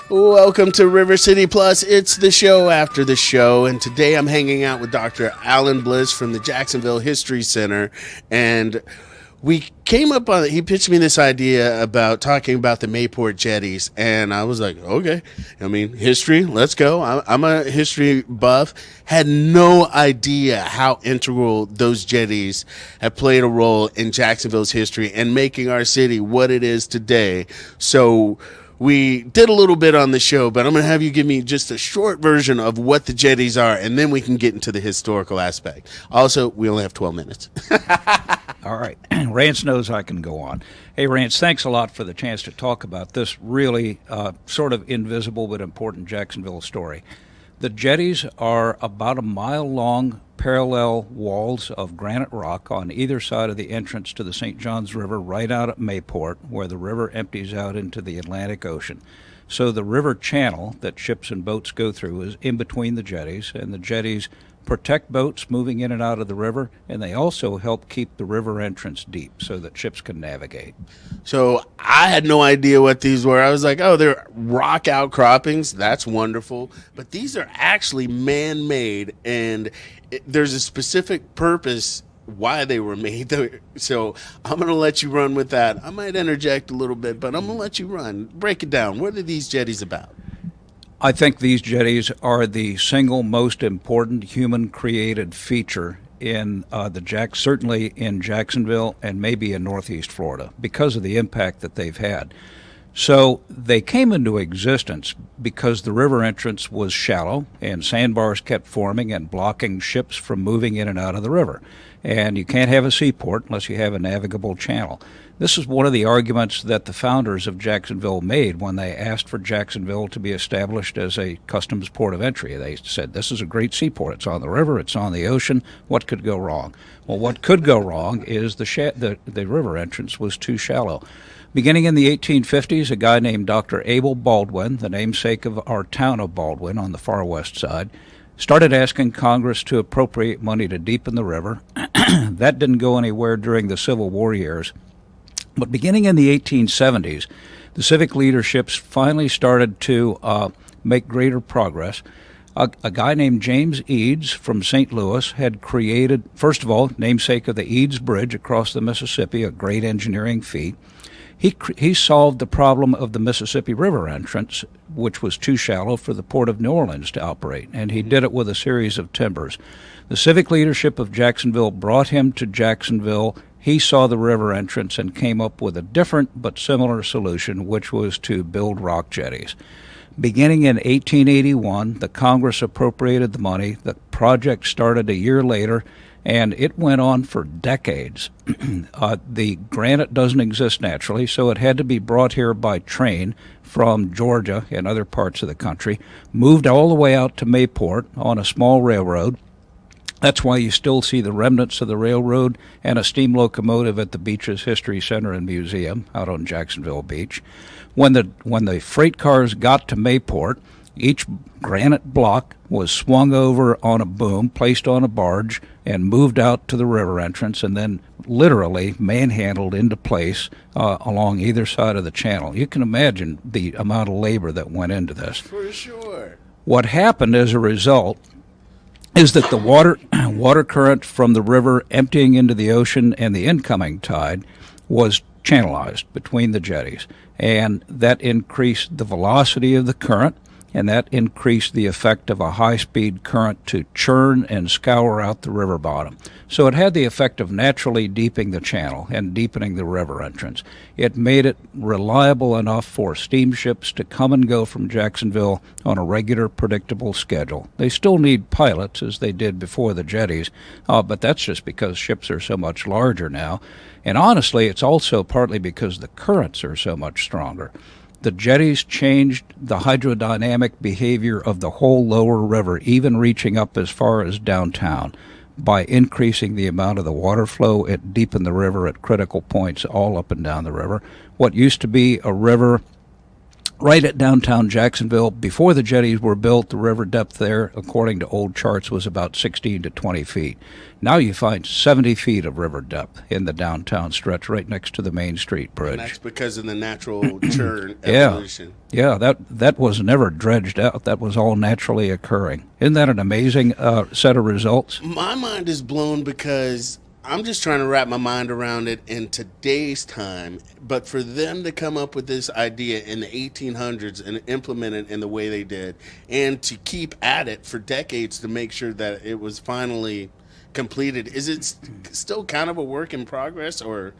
Welcome to River City Plus. It's the show after the show, and today I'm hanging out with Dr. Alan Bliss from the Jacksonville History Center, and we came up on it. He pitched me this idea about talking about the Mayport jetties, and I was like, okay. I mean, history, let's go. I'm a history buff. Had no idea how integral those jetties have played a role in Jacksonville's history and making our city what it is today. So we did a little bit on the show, but I'm going to have you give me just a short version of what the jetties are, and then we can get into the historical aspect. Also, we only have 12 minutes. All right. Rance knows I can go on. Hey, Rance, thanks a lot for the chance to talk about this really sort of invisible but important Jacksonville story. The jetties are about a mile-long parallel walls of granite rock on either side of the entrance to the St. Johns River right out at Mayport, where the river empties out into the Atlantic Ocean. So the river channel that ships and boats go through is in between the jetties, and the jetties protect boats moving in and out of the river, and they also help keep the river entrance deep so that ships can navigate. So I had no idea what these were. I was like, oh, they're rock outcroppings. That's wonderful. But these are actually man-made, and there's a specific purpose why they were made. So I'm going to let you run with that. I might interject a little bit, but I'm going to let you run. Break it down. What are these jetties about? I think these jetties are the single most important human-created feature in certainly in Jacksonville and maybe in Northeast Florida because of the impact that they've had. So they came into existence because the river entrance was shallow and sandbars kept forming and blocking ships from moving in and out of the river. And you can't have a seaport unless you have a navigable channel. This is one of the arguments that the founders of Jacksonville made when they asked for Jacksonville to be established as a customs port of entry. They said, this is a great seaport. It's on the river. It's on the ocean. What could go wrong? Well, what could go wrong is the river entrance was too shallow. Beginning in the 1850s, a guy named Dr. Abel Baldwin, the namesake of our town of Baldwin on the far west side, started asking Congress to appropriate money to deepen the river. That didn't go anywhere during the Civil War years. But beginning in the 1870s, the civic leaderships finally started to make greater progress. A guy named James Eads from St. Louis had created, first of all, namesake of the Eads Bridge across the Mississippi, a great engineering feat. He solved the problem of the Mississippi River entrance, which was too shallow for the Port of New Orleans to operate, and he did it with a series of timbers. The civic leadership of Jacksonville brought him to Jacksonville. He saw the river entrance and came up with a different but similar solution, which was to build rock jetties. Beginning in 1881, the Congress appropriated the money. The project started a year later, and it went on for decades. The granite doesn't exist naturally, so it had to be brought here by train from Georgia and other parts of the country, moved all the way out to Mayport on a small railroad. That's why you still see the remnants of the railroad and a steam locomotive at the beach's History Center and Museum out on Jacksonville Beach. When the freight cars got to Mayport, each granite block was swung over on a boom, placed on a barge, and moved out to the river entrance, and then literally manhandled into place along either side of the channel. You can imagine the amount of labor that went into this. For sure. What happened as a result is that the water current from the river emptying into the ocean and the incoming tide was channelized between the jetties, and that increased the velocity of the current, and that increased the effect of a high-speed current to churn and scour out the river bottom. So it had the effect of naturally deepening the channel and deepening the river entrance. It made it reliable enough for steamships to come and go from Jacksonville on a regular, predictable schedule. They still need pilots, as they did before the jetties, but that's just because ships are so much larger now. And honestly, it's also partly because the currents are so much stronger. The jetties changed the hydrodynamic behavior of the whole lower river, even reaching up as far as downtown. By increasing the amount of the water flow, it deepened the river at critical points all up and down the river. What used to be a river right at downtown Jacksonville. Before the jetties were built, the river depth there, according to old charts, was about 16 to 20 feet. Now you find 70 feet of river depth in the downtown stretch right next to the Main Street Bridge. And that's because of the natural churn Yeah. evolution. Yeah, that was never dredged out. That was all naturally occurring. Isn't that an amazing set of results? My mind is blown because I'm just trying to wrap my mind around it in today's time. But for them to come up with this idea in the 1800s and implement it in the way they did, and to keep at it for decades to make sure that it was finally completed, is it still kind of a work in progress, or?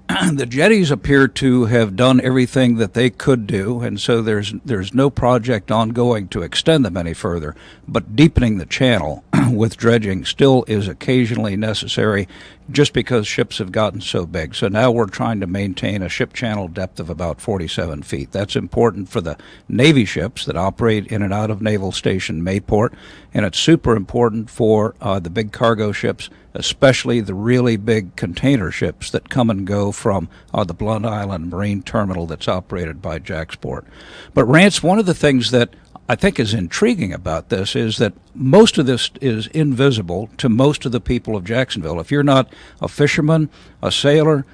The jetties appear to have done everything that they could do, and so there's no project ongoing to extend them any further. But deepening the channel with dredging still is occasionally necessary, just because ships have gotten so big. So now we're trying to maintain a ship channel depth of about 47 feet. That's important for the Navy ships that operate in and out of Naval Station Mayport, and it's super important for the big cargo ships, especially the really big container ships that come and go from the Blunt Island Marine Terminal that's operated by Jacksport. But Rance, one of the things that I think is intriguing about this is that most of this is invisible to most of the people of Jacksonville. If you're not a fisherman, a sailor,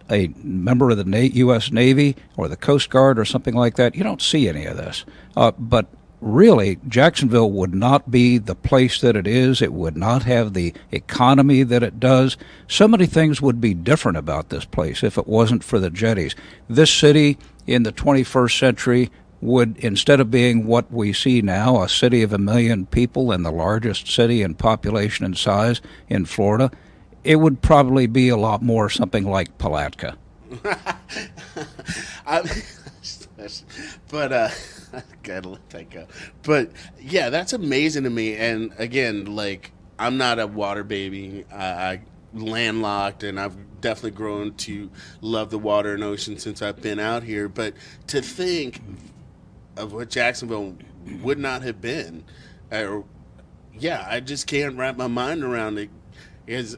a member of the U.S. Navy or the Coast Guard or something like that, you don't see any of this. But really, Jacksonville would not be the place that it is. It would not have the economy that it does. So many things would be different about this place if it wasn't for the jetties. This city in the 21st century would, instead of being what we see now, a city of 1 million people and the largest city in population and size in Florida, it would probably be a lot more something like Palatka. I gotta let that go. But yeah, that's amazing to me. And again, like, I'm not a water baby. I landlocked, and I've definitely grown to love the water and ocean since I've been out here. But to think of what Jacksonville would not have been, I just can't wrap my mind around it. Because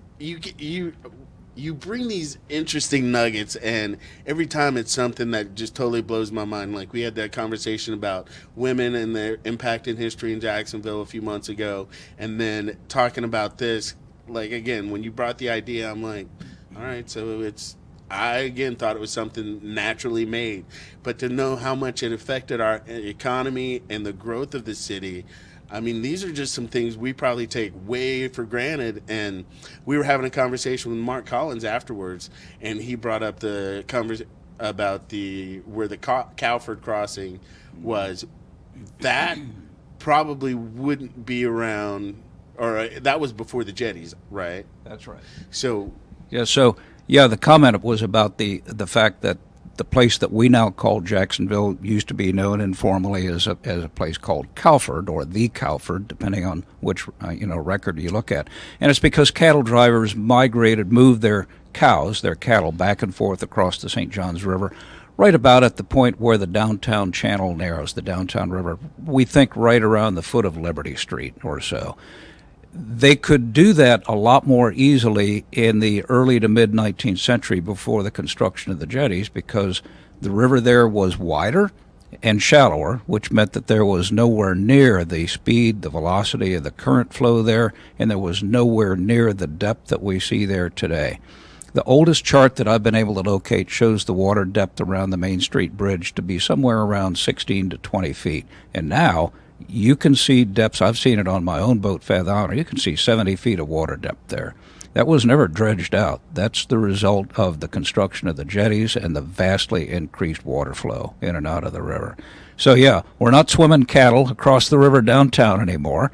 you bring these interesting nuggets, and every time it's something that just totally blows my mind. Like, we had that conversation about women and their impact in history in Jacksonville a few months ago, and then talking about this. Like, again, when you brought the idea, I'm like, all right, so I again thought it was something naturally made, but to know how much it affected our economy and the growth of the city, I mean, these are just some things we probably take way for granted. And we were having a conversation with Mark Collins afterwards, and he brought up the conversation about where the Cowford crossing was. That probably wouldn't be around, or that was before the jetties, right? That's right. So the comment was about the fact that the place that we now call Jacksonville used to be known informally as a place called Cowford, or the Cowford, depending on which record you look at. And it's because cattle drivers moved their cattle back and forth across the St. Johns River, right about at the point where the downtown channel narrows, the downtown river. We think right around the foot of Liberty Street or so. They could do that a lot more easily in the early to mid-19th century before the construction of the jetties, because the river there was wider and shallower, which meant that there was nowhere near the speed, the velocity of the current flow there, and there was nowhere near the depth that we see there today. The oldest chart that I've been able to locate shows the water depth around the Main Street Bridge to be somewhere around 16 to 20 feet. And now you can see depths. I've seen it on my own boat, Fathom. You can see 70 feet of water depth there. That was never dredged out. That's the result of the construction of the jetties and the vastly increased water flow in and out of the river. So yeah, we're not swimming cattle across the river downtown anymore.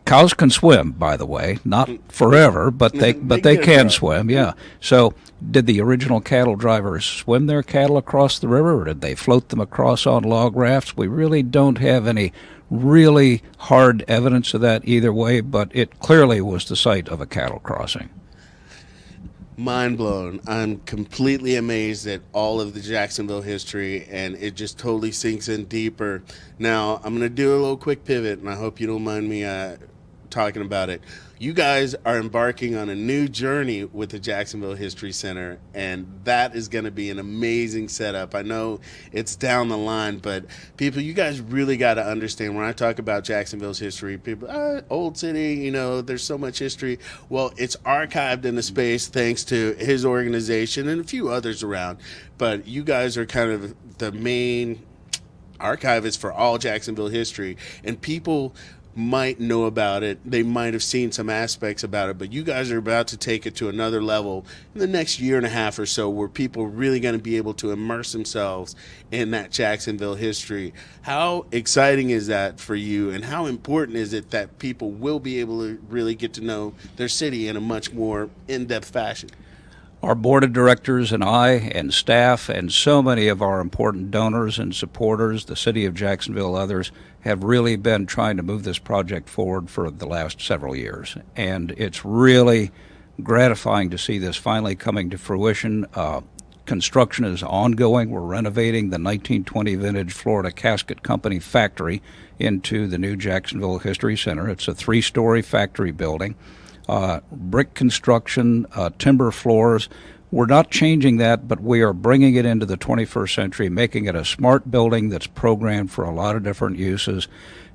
Cows can swim, by the way, not forever, but they can swim. Yeah. So, did the original cattle drivers swim their cattle across the river, or did they float them across on log rafts? We really don't have any really hard evidence of that either way, but it clearly was the site of a cattle crossing. Mind blown. I'm completely amazed at all of the Jacksonville history, and it just totally sinks in deeper. Now, I'm going to do a little quick pivot, and I hope you don't mind me talking about it. You guys are embarking on a new journey with the Jacksonville History Center, and that is going to be an amazing setup. I know it's down the line, but people, you guys really got to understand when I talk about Jacksonville's history, people, old city, you know, there's so much history. Well, it's archived in the space thanks to his organization and a few others around, but you guys are kind of the main archivist for all Jacksonville history, and people might know about it. They might have seen some aspects about it, but you guys are about to take it to another level in the next year and a half or so, where people are really going to be able to immerse themselves in that Jacksonville history. How exciting is that for you, and how important is it that people will be able to really get to know their city in a much more in-depth fashion? Our board of directors and I and staff and so many of our important donors and supporters, the city of Jacksonville, others, have really been trying to move this project forward for the last several years. And it's really gratifying to see this finally coming to fruition. Construction is ongoing. We're renovating the 1920 vintage Florida Casket Company factory into the new Jacksonville History Center. It's a 3-story factory building. Brick construction, timber floors. We're not changing that, but we are bringing it into the 21st century, making it a smart building that's programmed for a lot of different uses.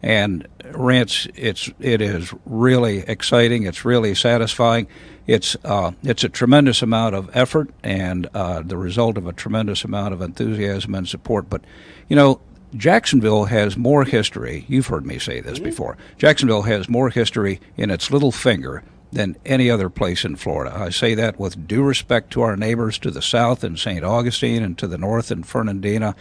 And Rance, it is really exciting. It's really satisfying. It's a tremendous amount of effort and the result of a tremendous amount of enthusiasm and support. But, you know, Jacksonville has more history. You've heard me say this before. Jacksonville has more history in its little finger than any other place in Florida. I say that with due respect to our neighbors to the south in St. Augustine and to the north in Fernandina.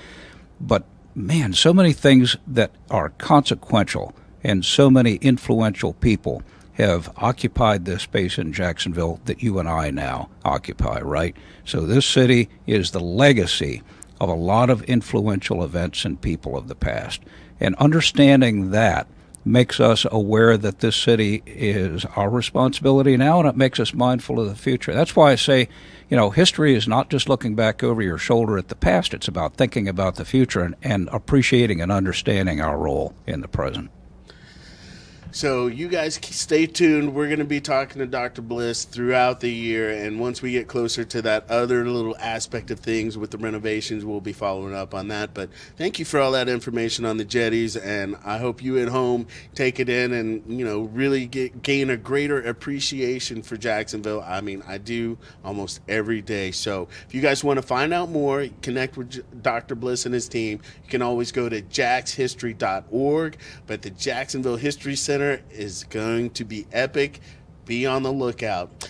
But, man, so many things that are consequential and so many influential people have occupied this space in Jacksonville that you and I now occupy, right? So this city is the legacy of a lot of influential events and people of the past. And understanding that makes us aware that this city is our responsibility now, and it makes us mindful of the future. That's why I say, you know, history is not just looking back over your shoulder at the past. It's about thinking about the future and appreciating and understanding our role in the present. So you guys stay tuned. We're going to be talking to Dr. Bliss throughout the year, and once we get closer to that other little aspect of things with the renovations, we'll be following up on that. But thank you for all that information on the Jetties, and I hope you at home take it in and, you know, really gain a greater appreciation for Jacksonville. I mean, I do almost every day. So if you guys want to find out more, connect with Dr. Bliss and his team, you can always go to jackshistory.org. But the Jacksonville History Center is going to be epic. Be on the lookout.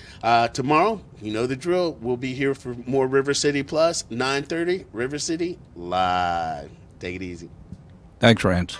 Tomorrow, you know the drill. We'll be here for more River City Plus, 9:30, River City Live. Take it easy. Thanks, Rance.